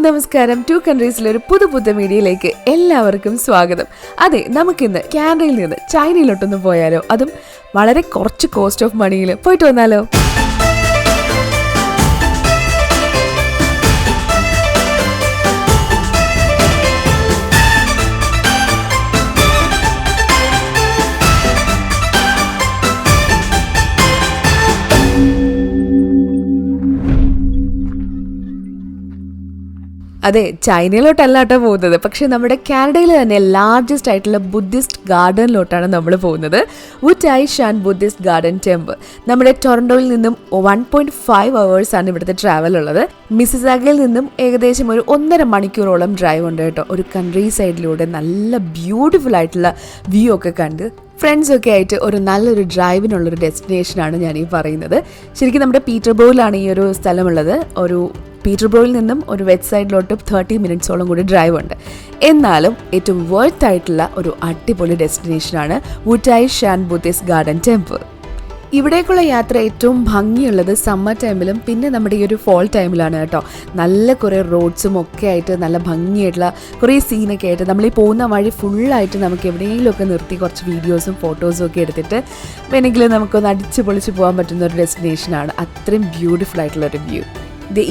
നമസ്കാരം. ടു കൺട്രീസിലെ ഒരു പുതു വീഡിയോയിലേക്ക് എല്ലാവർക്കും സ്വാഗതം. അതെ, നമുക്കിന്ന് കാനഡയിൽ നിന്ന് ചൈനയിലോട്ടൊന്ന് പോയാലോ? അതും വളരെ കുറച്ച് കോസ്റ്റ് ഓഫ് മണിയിൽ പോയിട്ട് വന്നാലോ? അതെ, ചൈനയിലോട്ടല്ല കേട്ടോ പോകുന്നത്, പക്ഷെ നമ്മുടെ കാനഡയിൽ തന്നെ ലാർജസ്റ്റ് ആയിട്ടുള്ള ബുദ്ധിസ്റ്റ് ഗാർഡനിലോട്ടാണ് നമ്മൾ പോകുന്നത്. വുറ്റായി ഷാൻ ബുദ്ധിസ്റ്റ് ഗാർഡൻ ടെമ്പിൾ. നമ്മുടെ ടൊറന്റോയിൽ നിന്നും 1.5 hours ആണ് ഇവിടുത്തെ ട്രാവൽ ഉള്ളത്. മിസിസാഗയിൽ നിന്നും ഏകദേശം ഒരു 1.5 മണിക്കൂറോളം ഡ്രൈവ് ഉണ്ട് കേട്ടോ. ഒരു കൺട്രി സൈഡിലൂടെ നല്ല ബ്യൂട്ടിഫുൾ ആയിട്ടുള്ള വ്യൂ ഒക്കെ കണ്ട് ഫ്രണ്ട്സൊക്കെ ആയിട്ട് ഒരു നല്ലൊരു ഡ്രൈവിനുള്ളൊരു ഡെസ്റ്റിനേഷനാണ് ഞാൻ ഈ പറയുന്നത്. ശരിക്കും നമ്മുടെ പീറ്റർബോറിലാണ് ഈ ഒരു സ്ഥലമുള്ളത്. ഒരു പീറ്റർബോറിൽ നിന്നും ഒരു വെസ്റ്റ് സൈഡിലോട്ട് 30 minutes കൂടി ഡ്രൈവ് ഉണ്ട്. എന്നാലും ഏറ്റവും വർത്ത് ആയിട്ടുള്ള ഒരു അടിപൊളി ഡെസ്റ്റിനേഷനാണ് വുറ്റായി ഷാൻ ബുദ്ധിസ്റ്റ് ഗാർഡൻ ടെമ്പിൾ. ഇവിടേക്കുള്ള യാത്ര ഏറ്റവും ഭംഗിയുള്ളത് സമ്മർ ടൈമിലും പിന്നെ നമ്മുടെ ഈ ഒരു ഫോൾ ടൈമിലാണ് കേട്ടോ. നല്ല കുറേ റോഡ്സും ഒക്കെ ആയിട്ട് നല്ല ഭംഗിയായിട്ടുള്ള കുറേ സീനൊക്കെ ആയിട്ട് നമ്മൾ ഈ പോകുന്ന വഴി ഫുള്ളായിട്ട് നമുക്ക് എവിടെയെങ്കിലുമൊക്കെ നിർത്തി കുറച്ച് വീഡിയോസും ഫോട്ടോസും ഒക്കെ എടുത്തിട്ട് വേണമെങ്കിൽ നമുക്കൊന്ന് അടിച്ച് പൊളിച്ച് പോകാൻ പറ്റുന്ന ഒരു ഡെസ്റ്റിനേഷനാണ്. അത്രയും ബ്യൂട്ടിഫുൾ ആയിട്ടുള്ളൊരു വ്യൂ.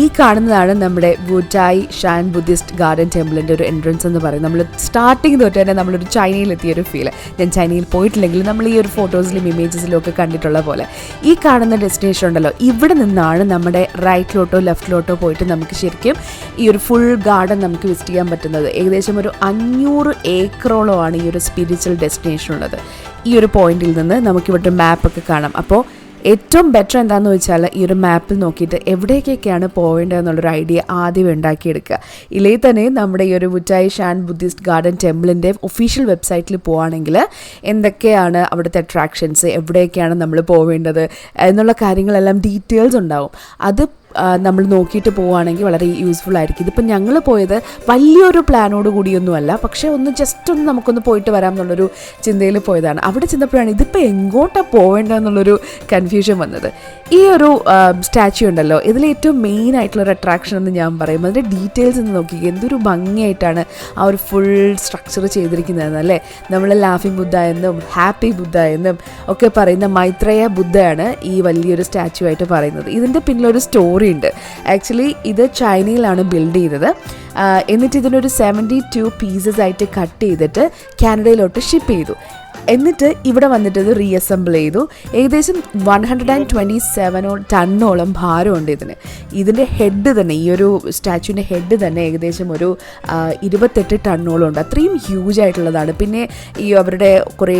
ഈ കാണുന്നതാണ് നമ്മുടെ വുറ്റായി ഷാൻ ബുദ്ധിസ്റ്റ് ഗാർഡൻ ടെമ്പിളിൻ്റെ ഒരു എൻട്രൻസ് എന്ന് പറയും. നമ്മൾ സ്റ്റാർട്ടിങ് തൊട്ട് തന്നെ നമ്മളൊരു ചൈനയിലെത്തിയൊരു ഫീൽ. ഞാൻ ചൈനയിൽ പോയിട്ടില്ലെങ്കിൽ നമ്മൾ ഈ ഒരു ഫോട്ടോസിലും ഇമേജസിലും ഒക്കെ കണ്ടിട്ടുള്ള പോലെ ഈ കാണുന്ന ഡെസ്റ്റിനേഷൻ ഉണ്ടല്ലോ, ഇവിടെ നിന്നാണ് നമ്മുടെ റൈറ്റിലോട്ടോ ലെഫ്റ്റിലോട്ടോ പോയിട്ട് നമുക്ക് ശരിക്കും ഈ ഒരു ഫുൾ ഗാർഡൻ നമുക്ക് വിസിറ്റ് ചെയ്യാൻ പറ്റുന്നത്. ഏകദേശം ഒരു 500 acre ഈ ഒരു സ്പിരിച്വൽ ഡെസ്റ്റിനേഷൻ ഉള്ളത്. ഈ ഒരു പോയിന്റിൽ നിന്ന് നമുക്കിവിടെ മാപ്പൊക്കെ കാണാം. അപ്പോൾ ഏറ്റവും ബെറ്റർ എന്താണെന്ന് വെച്ചാൽ ഈ ഒരു മാപ്പിൽ നോക്കിയിട്ട് എവിടേക്കൊക്കെയാണ് പോവേണ്ടതെന്നുള്ളൊരു ഐഡിയ ആദ്യം ഉണ്ടാക്കിയെടുക്കുക. ഇല്ലെങ്കിൽ തന്നെ നമ്മുടെ ഈ ഒരു വുറ്റായി ഷാൻ ബുദ്ധിസ്റ്റ് ഗാർഡൻ ടെമ്പിളിൻ്റെ ഒഫീഷ്യൽ വെബ്സൈറ്റിൽ പോവുകയാണെങ്കിൽ എന്തൊക്കെയാണ് അവിടുത്തെ അട്രാക്ഷൻസ്, എവിടേക്കാണ് നമ്മൾ പോവേണ്ടത് എന്നുള്ള കാര്യങ്ങളെല്ലാം ഡീറ്റെയിൽസ് ഉണ്ടാവും. അത് നമ്മൾ നോക്കിയിട്ട് പോവുകയാണെങ്കിൽ വളരെ യൂസ്ഫുൾ ആയിരിക്കും. ഇതിപ്പോൾ ഞങ്ങൾ പോയത് വലിയൊരു പ്ലാനോട് കൂടിയൊന്നുമല്ല, പക്ഷേ ജസ്റ്റ് ഒന്ന് നമുക്കൊന്ന് പോയിട്ട് വരാം എന്നുള്ളൊരു ചിന്തയിൽ പോയതാണ്. അവിടെ ചെന്നപ്പോഴാണ് ഇതിപ്പോൾ എങ്ങോട്ടാണ് പോവേണ്ടതെന്നുള്ളൊരു കൺഫ്യൂഷൻ വന്നത്. ഈ ഒരു സ്റ്റാച്യു ഉണ്ടല്ലോ, ഇതിലേറ്റവും മെയിൻ ആയിട്ടുള്ളൊരു അട്രാക്ഷൻ എന്ന് ഞാൻ പറയും അതിൻ്റെ ഡീറ്റെയിൽസ് എന്ന് നോക്കി എന്തൊരു ഭംഗിയായിട്ടാണ് ആ ഒരു ഫുൾ സ്ട്രക്ചർ ചെയ്തിരിക്കുന്നതെന്നല്ലേ. നമ്മൾ ലാഫിംഗ് ബുദ്ധ എന്നും ഹാപ്പി ബുദ്ധ എന്നും ഒക്കെ പറയുന്ന മൈത്രേയ ബുദ്ധയാണ് ഈ വലിയൊരു സ്റ്റാച്യു ആയിട്ട് പറയുന്നത്. ഇതിൻ്റെ പിന്നിലൊരു സ്റ്റോറി ഉണ്ട്. ആക്ച്വലി ഇത് ചൈനയിലാണ് ബിൽഡ് ചെയ്തത്. എന്നിട്ട് ഇതിനൊരു 72 pieces ആയിട്ട് കട്ട് ചെയ്തിട്ട് കാനഡയിലോട്ട് ഷിപ്പ് ചെയ്തു. എന്നിട്ട് ഇവിടെ വന്നിട്ട് ഇത് റീഅസംബിൾ ചെയ്തു. ഏകദേശം 127 ടണ്ണോളം ഭാരമുണ്ട് ഇതിന്. ഇതിൻ്റെ ഹെഡ് തന്നെ, ഈ ഒരു സ്റ്റാച്യുവിൻ്റെ ഹെഡ് തന്നെ ഏകദേശം ഒരു 28 ടണ്ണോളം ഉണ്ട്. അത്രയും ഹ്യൂജ് ആയിട്ടുള്ളതാണ്. പിന്നെ ഈ അവരുടെ കുറേ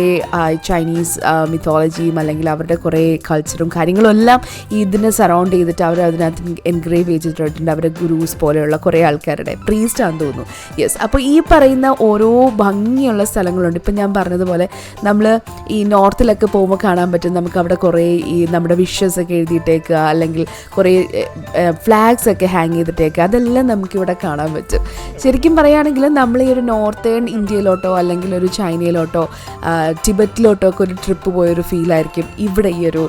ചൈനീസ് മിത്തോളജിയും അല്ലെങ്കിൽ അവരുടെ കുറേ കൾച്ചറും കാര്യങ്ങളും എല്ലാം ഇതിനെ സറൗണ്ട് ചെയ്തിട്ട് അവർ അതിനകത്ത് എൻഗ്രേവ് ചെയ്തിട്ടുണ്ട്. അവരുടെ ഗുരൂസ് പോലെയുള്ള കുറേ ആൾക്കാരുടെ പ്രീസ്റ്റാണെന്ന് തോന്നുന്നു. യെസ്, അപ്പോൾ ഈ പറയുന്ന ഓരോ ഭംഗിയുള്ള സ്ഥലങ്ങളുണ്ട്. ഇപ്പം ഞാൻ പറഞ്ഞതുപോലെ നമ്മൾ ഈ നോർത്തിലൊക്കെ പോകുമ്പോൾ കാണാൻ പറ്റും നമുക്ക് അവിടെ കുറേ ഈ നമ്മുടെ വിഷസ് ഒക്കെ എഴുതിയിട്ടേക്കുക, അല്ലെങ്കിൽ കുറേ ഫ്ലാഗ്സ് ഒക്കെ ഹാങ് ചെയ്തിട്ടേക്കുക, അതെല്ലാം നമുക്കിവിടെ കാണാൻ പറ്റും. ശരിക്കും പറയുകയാണെങ്കിൽ നമ്മൾ ഈ ഒരു നോർത്തേൺ ഇന്ത്യയിലോട്ടോ അല്ലെങ്കിൽ ഒരു ചൈനയിലോട്ടോ ടിബറ്റിലോട്ടോ ഒക്കെ ഒരു ട്രിപ്പ് പോയൊരു ഫീലായിരിക്കും ഇവിടെ ഈ ഒരു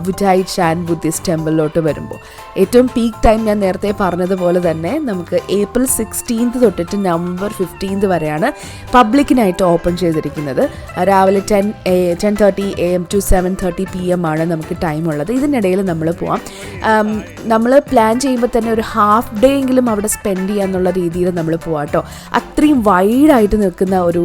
വുറ്റായി ഷാൻ ബുദ്ധിസ്റ്റ് ടെമ്പിളിലോട്ട് വരുമ്പോൾ. ഏറ്റവും പീക്ക് ടൈം ഞാൻ നേരത്തെ പറഞ്ഞതുപോലെ തന്നെ നമുക്ക് April 16th തൊട്ടിട്ട് November 15th വരെയാണ് പബ്ലിക്കിനായിട്ട് ഓപ്പൺ ചെയ്തിരിക്കുന്നത്. രാവിലെ 10:30 AM to 7:30 PM ആണ് നമുക്ക് ടൈമുള്ളത്. ഇതിനിടയിൽ നമ്മൾ പോവാം. നമ്മൾ പ്ലാൻ ചെയ്യുമ്പോൾ തന്നെ ഒരു ഹാഫ് ഡേ എങ്കിലും അവിടെ സ്പെൻഡ് ചെയ്യാന്നുള്ള രീതിയിൽ നമ്മൾ പോവാം കേട്ടോ. അത്രയും വൈഡായിട്ട് നിൽക്കുന്ന ഒരു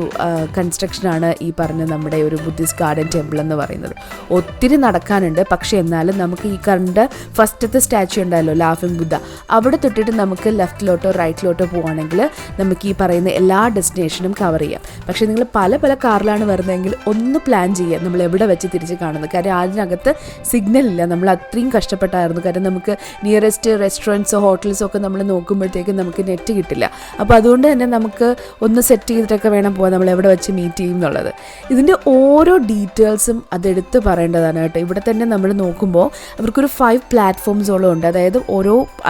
കൺസ്ട്രക്ഷനാണ് ഈ പറഞ്ഞ നമ്മുടെ ഒരു ബുദ്ധിസ്റ്റ് ഗാർഡൻ ടെമ്പിൾ എന്ന് പറയുന്നത്. ഒത്തിരി നടക്കാനുണ്ട്, പക്ഷേ എന്നാലും നമുക്ക് ഈ കണ്ട ഫസ്റ്റത്തെ സ്റ്റാച്യു ഉണ്ടായല്ലോ ലാഫിംഗ് ബുദ്ധ, അവിടെ തൊട്ടിട്ട് നമുക്ക് ലെഫ്റ്റിലോട്ടോ റൈറ്റിലോട്ടോ പോവുകയാണെങ്കിൽ നമുക്ക് ഈ പറയുന്ന എല്ലാ ഡെസ്റ്റിനേഷനും കവർ ചെയ്യാം. പക്ഷേ നിങ്ങൾ പല കാറിലാണ് വരുന്നതെങ്കിൽ ഒന്ന് പ്ലാൻ ചെയ്യുക നമ്മൾ എവിടെ വെച്ച് തിരിച്ച് കാണുന്നത്. കാര്യം അതിനകത്ത് സിഗ്നൽ ഇല്ല. നമ്മൾ അത്രയും കഷ്ടപ്പെട്ടായിരുന്നു. കാര്യം നമുക്ക് നിയറസ്റ്റ് റെസ്റ്റോറൻറ്റ്സോ ഹോട്ടൽസോ ഒക്കെ നമ്മൾ നോക്കുമ്പോഴത്തേക്കും നമുക്ക് നെറ്റ് കിട്ടില്ല. അപ്പോൾ അതുകൊണ്ട് തന്നെ നമുക്ക് ഒന്ന് സെറ്റ് ചെയ്തിട്ടൊക്കെ വേണം പോകാൻ നമ്മൾ എവിടെ വെച്ച് മീറ്റ് ചെയ്യും എന്നുള്ളത്. ഇതിൻ്റെ ഓരോ ഡീറ്റെയിൽസും അതെടുത്ത് പറയേണ്ടതാണ് കേട്ടോ. ഇവിടെ തന്നെ നമ്മൾ നോക്കുമ്പോൾ അവർക്കൊരു 5 പ്ലാറ്റ്ഫോംസോളം ഉണ്ട്. അതായത്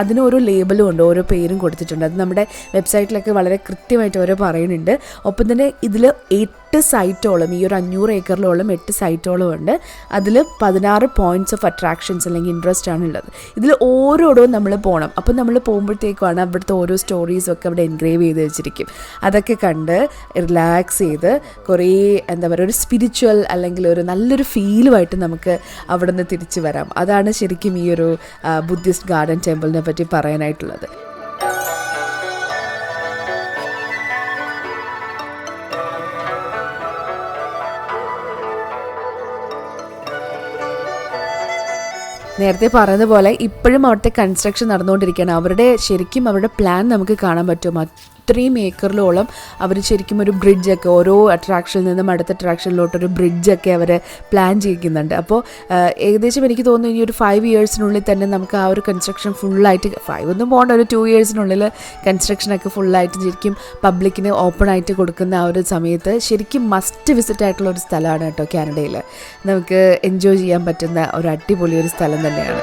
അതിന് ഓരോ ലേബലും ഉണ്ട്, ഓരോ പേരും കൊടുത്തിട്ടുണ്ട്. അത് നമ്മുടെ വെബ്സൈറ്റിലൊക്കെ വളരെ കൃത്യമായിട്ട് ഓരോ പറയുന്നുണ്ട്. ഒപ്പം തന്നെ ഇതിൽ 8 സൈറ്റോളം, ഈ ഒരു 500 ഏക്കറിലോളം 8 സൈറ്റോളം ഉണ്ട്. അതിൽ 16 പോയിന്റ്സ് ഓഫ് അട്രാക്ഷൻസ് അല്ലെങ്കിൽ ഇൻട്രസ്റ്റ് ആണ് ഉള്ളത്. ഇതിൽ ഓരോടവും നമ്മൾ പോകണം. അപ്പം നമ്മൾ പോകുമ്പോഴത്തേക്കാണ് അവിടുത്തെ ഓരോ സ്റ്റോറീസൊക്കെ അവിടെ എൻഗ്രേവ് ചെയ്ത് വെച്ചിരിക്കും. അതൊക്കെ കണ്ട് റിലാക്സ് ചെയ്ത് കുറേ എന്താ പറയുക, ഒരു സ്പിരിച്വൽ അല്ലെങ്കിൽ ഒരു നല്ലൊരു ഫീലുമായിട്ട് നമുക്ക് അവിടെ നിന്ന് തിരിച്ചു വരാം. അതാണ് ശരിക്കും ഈ ഒരു ബുദ്ധിസ്റ്റ് ഗാർഡൻ ടെമ്പിളിനെ പറ്റി പറയാനായിട്ടുള്ളത്. നേരത്തെ പറഞ്ഞതുപോലെ ഇപ്പോഴും അവിടുത്തെ കൺസ്ട്രക്ഷൻ നടന്നുകൊണ്ടിരിക്കുകയാണ്. ശരിക്കും അവരുടെ പ്ലാൻ നമുക്ക് കാണാൻ പറ്റും. അത്രയും ഏക്കറിലോളം അവർ ശരിക്കും ഒരു ബ്രിഡ്ജൊക്കെ ഓരോ അട്രാക്ഷനിൽ നിന്നും അടുത്ത അട്രാക്ഷനിലോട്ടൊരു ബ്രിഡ്ജൊക്കെ അവർ പ്ലാൻ ചെയ്യിക്കുന്നുണ്ട്. അപ്പോൾ ഏകദേശം എനിക്ക് തോന്നുന്നു ഇനി ഒരു 5 ഇയേഴ്സിനുള്ളിൽ തന്നെ നമുക്ക് ആ ഒരു കൺസ്ട്രക്ഷൻ ഫുള്ളായിട്ട്, 5 ഒന്നും പോകേണ്ട, ഒരു 2 ഇയേഴ്സിനുള്ളിൽ കൺസ്ട്രക്ഷനൊക്കെ ഫുള്ളായിട്ട് ശരിക്കും പബ്ലിക്കിന് ഓപ്പൺ ആയിട്ട് കൊടുക്കുന്ന ആ ഒരു സമയത്ത് ശരിക്കും മസ്റ്റ് വിസിറ്റ് ആയിട്ടുള്ള ഒരു സ്ഥലമാണ് കേട്ടോ കാനഡയിൽ. നമുക്ക് എൻജോയ് ചെയ്യാൻ പറ്റുന്ന ഒരു അടിപൊളി ഒരു സ്ഥലം തന്നെയാണ്.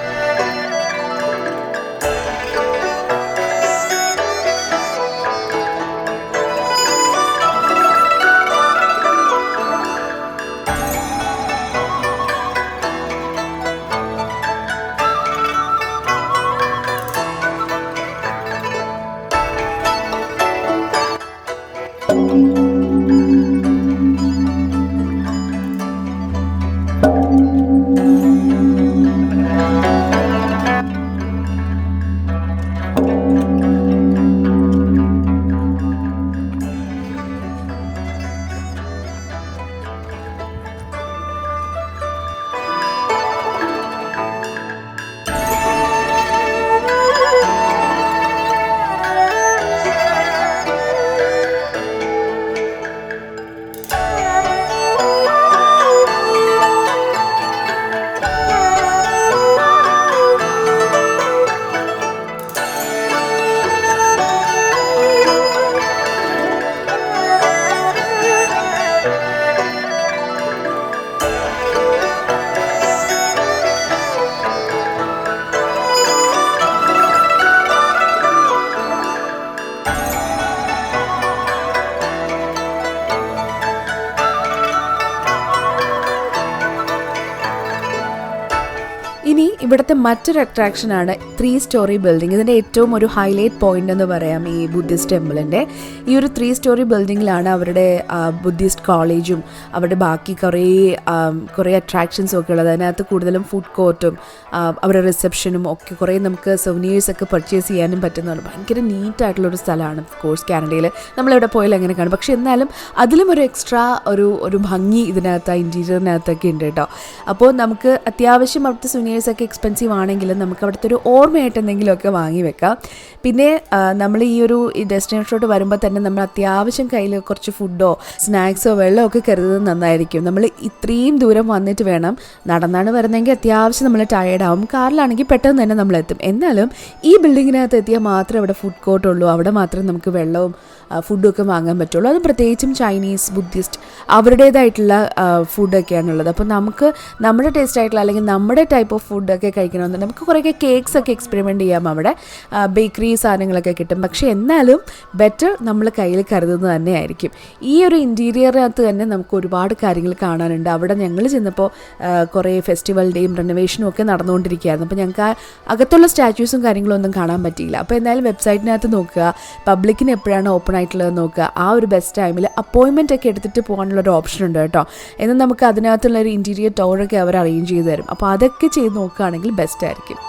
ഇനി ഇവിടുത്തെ മറ്റൊരു അട്രാക്ഷനാണ് 3 സ്റ്റോറി ബിൽഡിംഗ്. ഇതിൻ്റെ ഏറ്റവും ഒരു ഹൈലൈറ്റ് പോയിന്റ് എന്ന് പറയാം ഈ ബുദ്ധിസ്റ്റ് ടെമ്പിളിൻ്റെ. ഈ ഒരു 3 സ്റ്റോറി ബിൽഡിങ്ങിലാണ് അവരുടെ ബുദ്ധിസ്റ്റ് കോളേജും അവരുടെ ബാക്കി കുറേ അട്രാക്ഷൻസും ഒക്കെ ഉള്ളത്. അതിനകത്ത് കൂടുതലും ഫുഡ് കോർട്ടും അവരുടെ റിസപ്ഷനും ഒക്കെ കുറേ നമുക്ക് സൊവനീഴ്സൊക്കെ പർച്ചേസ് ചെയ്യാനും പറ്റുന്നതാണ്. ഭയങ്കര നീറ്റായിട്ടുള്ളൊരു സ്ഥലമാണ്. ഓഫ് കോഴ്സ് കാനഡയിൽ നമ്മളെവിടെ പോയാലും അങ്ങനെ കാണും. പക്ഷേ എന്നാലും അതിലും ഒരു എക്സ്ട്രാ ഒരു ഭംഗി ഇതിനകത്ത് ഇൻറ്റീരിയറിനകത്തൊക്കെ ഉണ്ട് കേട്ടോ. അപ്പോൾ നമുക്ക് അത്യാവശ്യം അവിടുത്തെ സുനീഴ്സൊക്കെ എക്സ്പെൻസീവ് ആണെങ്കിലും നമുക്ക് അവിടുത്തെ ഒരു ഓർമ്മയായിട്ട് എന്തെങ്കിലുമൊക്കെ വാങ്ങി വെക്കാം. പിന്നെ നമ്മൾ ഈ ഡെസ്റ്റിനേഷനിലോട്ട് വരുമ്പോൾ തന്നെ നമ്മൾ അത്യാവശ്യം കയ്യിൽ കുറച്ച് ഫുഡോ സ്നാക്സോ വെള്ളമൊക്കെ കരുതുന്നത് നന്നായിരിക്കും. നമ്മൾ ഇത്രയും ദൂരം വന്നിട്ട് വേണം, നടന്നാണ് വരുന്നതെങ്കിൽ അത്യാവശ്യം നമ്മൾ ടയേർഡാവും, കാറിലാണെങ്കിൽ പെട്ടെന്ന് തന്നെ നമ്മളെത്തും. എന്നാലും ഈ ബിൽഡിങ്ങിനകത്ത് എത്തിയാൽ മാത്രമേ ഇവിടെ ഫുഡ് കോർട്ടുള്ളൂ, അവിടെ മാത്രമേ നമുക്ക് വെള്ളവും ഫുഡൊക്കെ വാങ്ങാൻ പറ്റുള്ളൂ. അത് പ്രത്യേകിച്ചും ചൈനീസ്, ബുദ്ധിസ്റ്റ് അവരുടേതായിട്ടുള്ള ഫുഡൊക്കെയാണുള്ളത്. അപ്പോൾ നമുക്ക് നമ്മുടെ ടേസ്റ്റ് ആയിട്ടുള്ള അല്ലെങ്കിൽ നമ്മുടെ ടൈപ്പ് ഓഫ് ഫുഡൊക്കെ കഴിക്കണമെന്നുണ്ടെങ്കിൽ നമുക്ക് കുറേയൊക്കെ കേക്ക്സ് ഒക്കെ എക്സ്പെരിമെൻറ്റ് ചെയ്യാം. അവിടെ ബേക്കറി സാധനങ്ങളൊക്കെ കിട്ടും. പക്ഷേ എന്നാലും ബെറ്റർ നമ്മൾ കയ്യിൽ കരുതുന്നത് തന്നെയായിരിക്കും. ഈ ഒരു ഇൻറ്റീരിയറിനകത്ത് തന്നെ നമുക്ക് ഒരുപാട് കാര്യങ്ങൾ കാണാനുണ്ട്. അവിടെ ഞങ്ങൾ ചെന്നപ്പോൾ കുറേ ഫെസ്റ്റിവലിൻ്റെയും റെനോവേഷനും ഒക്കെ നടന്നുകൊണ്ടിരിക്കുകയായിരുന്നു. അപ്പോൾ ഞങ്ങൾക്ക് അകത്തുള്ള സ്റ്റാച്യൂസും കാര്യങ്ങളും ഒന്നും കാണാൻ പറ്റിയില്ല. അപ്പോൾ എന്തായാലും വെബ്സൈറ്റിനകത്ത് നോക്കുക, പബ്ലിക്കിന് എപ്പോഴാണ് ഓപ്പൺ ആയിട്ടുള്ളത് നോക്കുക. ആ ഒരു ബെസ്റ്റ് ടൈമിൽ അപ്പോയിൻമെൻ്റ് ഒക്കെ എടുത്തിട്ട് പോകാനുള്ളൊരു ഓപ്ഷൻ ഉണ്ട് കേട്ടോ. എന്നാൽ നമുക്ക് അതിനകത്തുള്ള ഒരു ഇൻറ്റീരിയർ ടൂറൊക്കെ അവർ അറേഞ്ച് ചെയ്ത് തരും. അപ്പോൾ അതൊക്കെ ചെയ്ത് നോക്കുകയാണെങ്കിൽ ബെസ്റ്റ് ആയിരിക്കും.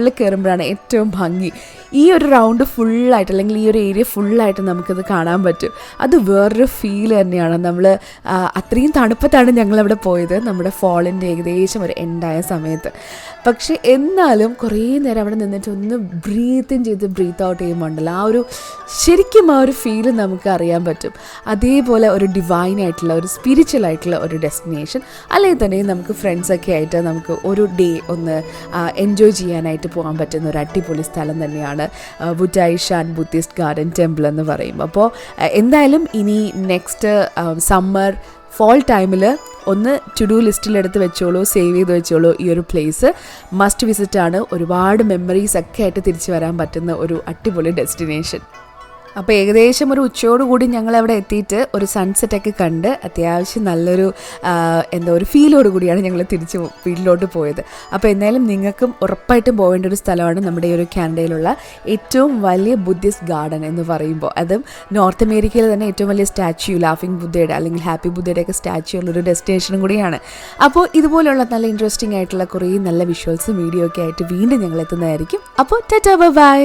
മുകളിൽ കയറുമ്പോഴാണ് ഏറ്റവും ഭംഗി. ഈ ഒരു റൗണ്ട് ഫുള്ളായിട്ട് അല്ലെങ്കിൽ ഈ ഒരു ഏരിയ ഫുള്ളായിട്ട് നമുക്കത് കാണാൻ പറ്റും. അത് വേറൊരു ഫീൽ തന്നെയാണ്. നമ്മൾ അത്രയും തണുപ്പത്താണ് ഞങ്ങളവിടെ പോയത്, നമ്മുടെ ഫോളിൻ്റെ ഏകദേശം ഒരു എൻഡായ സമയത്ത്. പക്ഷേ എന്നാലും കുറേ നേരം അവിടെ നിന്നിട്ട് ഒന്ന് ബ്രീത്ത് ഇൻ ചെയ്ത് ബ്രീത്ത് ഔട്ട് ചെയ്യുമ്പോൾ ഉണ്ടല്ലോ, ആ ഒരു ശരിക്കും ആ ഒരു ഫീൽ നമുക്ക് അറിയാൻ പറ്റും. അതേപോലെ ഒരു ഡിവൈൻ ആയിട്ടുള്ള ഒരു സ്പിരിച്വൽ ആയിട്ടുള്ള ഒരു ഡെസ്റ്റിനേഷൻ, അല്ലെങ്കിൽ തന്നെ നമുക്ക് ഫ്രണ്ട്സൊക്കെ ആയിട്ട് നമുക്ക് ഒരു ഡേ ഒന്ന് എൻജോയ് ചെയ്യാനായിട്ട് പോകാൻ പറ്റുന്ന ഒരു അടിപൊളി സ്ഥലം തന്നെയാണ് വുറ്റായി ഷാൻ ബുദ്ധിസ്റ്റ് ഗാർഡൻ ടെമ്പിൾ എന്ന് പറയും. അപ്പോൾ എന്തായാലും ഇനി നെക്സ്റ്റ് സമ്മർ ഫോൾ ടൈമിൽ ഒന്ന് ടു ഡു ലിസ്റ്റിലെടുത്ത് വെച്ചോളൂ, സേവ് ചെയ്ത് വെച്ചോളൂ. ഈ ഒരു പ്ലേസ് മസ്റ്റ് വിസിറ്റ് ആണ്. ഒരുപാട് മെമ്മറീസ് ഒക്കെ ആയിട്ട് തിരിച്ചു വരാൻ പറ്റുന്ന ഒരു അടിപൊളി ഡെസ്റ്റിനേഷൻ. അപ്പോൾ ഏകദേശം ഒരു ഉച്ചയോടുകൂടി ഞങ്ങളവിടെ എത്തിയിട്ട് ഒരു സൺസെറ്റൊക്കെ കണ്ട് അത്യാവശ്യം നല്ലൊരു ഒരു ഫീലോട് കൂടിയാണ് ഞങ്ങൾ തിരിച്ച് വീട്ടിലോട്ട് പോയത്. അപ്പോൾ എന്തായാലും നിങ്ങൾക്കും ഉറപ്പായിട്ടും പോകേണ്ട ഒരു സ്ഥലമാണ് നമ്മുടെ ഈ ഒരു കാനഡയിലുള്ള ഏറ്റവും വലിയ ബുദ്ധിസ്റ്റ് ഗാർഡൻ എന്ന് പറയുമ്പോൾ. അതും നോർത്ത് അമേരിക്കയിൽ തന്നെ ഏറ്റവും വലിയ സ്റ്റാച്യു, ലാഫിംഗ് ബുദ്ധയുടെ അല്ലെങ്കിൽ ഹാപ്പി ബുദ്ധയുടെ ഒക്കെ സ്റ്റാച്യു ഉള്ളൊരു ഡെസ്റ്റിനേഷനും കൂടിയാണ്. അപ്പോൾ ഇതുപോലുള്ള നല്ല ഇൻട്രസ്റ്റിംഗ് ആയിട്ടുള്ള കുറേ നല്ല വിഷ്വൽസും വീഡിയോ ഒക്കെ ആയിട്ട് വീണ്ടും ഞങ്ങൾ എത്തുന്നതായിരിക്കും. അപ്പോൾ ടാറ്റാ ബൈ.